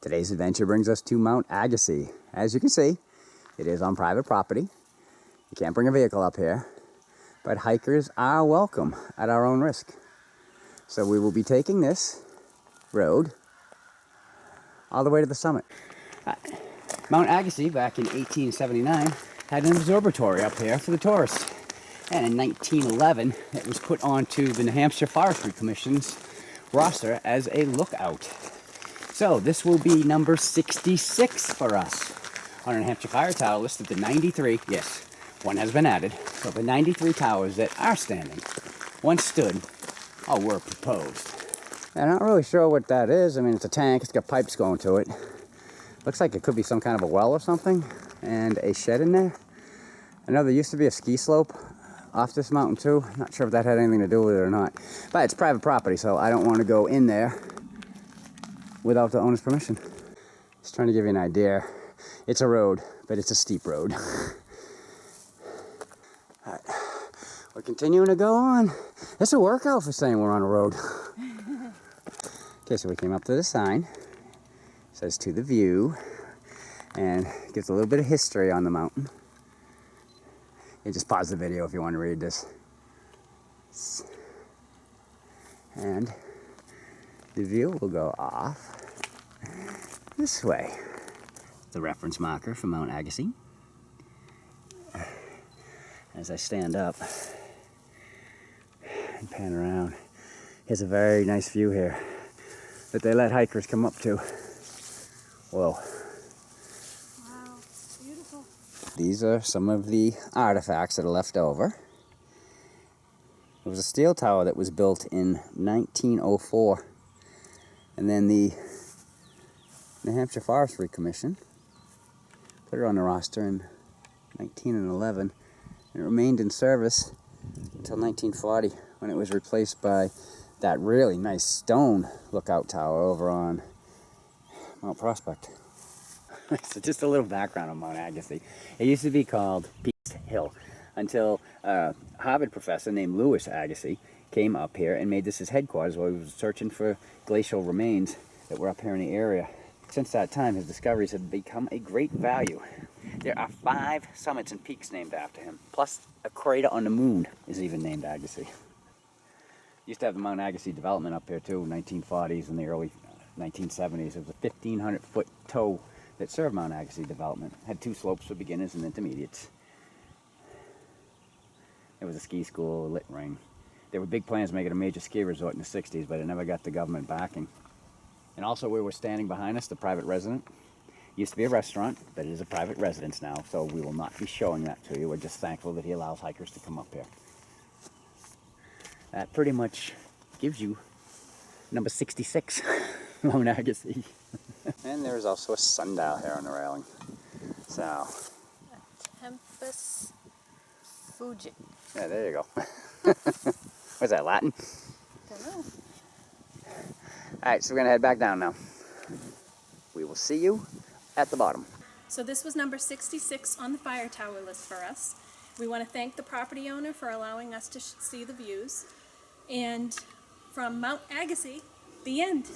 Today's adventure brings us to Mount Agassiz. As you can see, it is on private property. You can't bring a vehicle up here, but hikers are welcome at our own risk. So we will be taking this road all the way to the summit. Mount Agassiz, back in 1879, had an observatory up here for the tourists. And in 1911, it was put onto the New Hampshire Forestry Commission's roster as a lookout. So this will be number 66 for us on our New Hampshire Fire Tower list of the 93. Yes, one has been added. So the 93 towers that are standing, once stood, or were proposed. I'm not really sure what that is. I mean, it's a tank. It's got pipes going to it. Looks like it could be some kind of a well or something, and a shed in there. I know there used to be a ski slope off this mountain too. Not sure if that had anything to do with it or not. But it's private property, so I don't want to go in there without the owner's permission. Just trying to give you an idea. It's a road, but it's a steep road. All right. We're continuing to go on. It's a workout for saying we're on a road. Okay, so we came up to the sign. It says "to the view," and gives a little bit of history on the mountain. You just pause the video if you want to read this. And the view will go off this way. The reference marker for Mount Agassiz. As I stand up and pan around, here's a very nice view here that they let hikers come up to. Whoa. Wow, beautiful. These are some of the artifacts that are left over. It was a steel tower that was built in 1904. And then the New Hampshire Forestry Commission put it on the roster in 1911. And it remained in service until 1940, when it was replaced by that really nice stone lookout tower over on Mount Prospect. So just a little background on Mount Agassiz. It used to be called Peace Hill until a Harvard professor named Louis Agassiz came up here and made this his headquarters while he was searching for glacial remains that were up here in the area. Since that time, his discoveries have become a great value. There are 5 summits and peaks named after him, plus a crater on the moon is even named Agassiz. Used to have the Mount Agassiz development up here too, 1940s and the early 1970s. It was a 1,500-foot toe that served Mount Agassiz development. Had 2 slopes for beginners and intermediates. It was a ski school, a lit ring. There were big plans to make it a major ski resort in the 60s, but it never got the government backing. And also where we're standing behind us, the private residence, used to be a restaurant, but it is a private residence now, so we will not be showing that to you. We're just thankful that he allows hikers to come up here. That pretty much gives you number 66, Mount Agassiz. And there is also a sundial here on the railing. So. Tempus Fugit. Yeah, there you go. What's that, Latin? Don't know. Alright, so we're going to head back down now. We will see you at the bottom. So this was number 66 on the fire tower list for us. We want to thank the property owner for allowing us to see the views. And from Mount Agassiz, the end.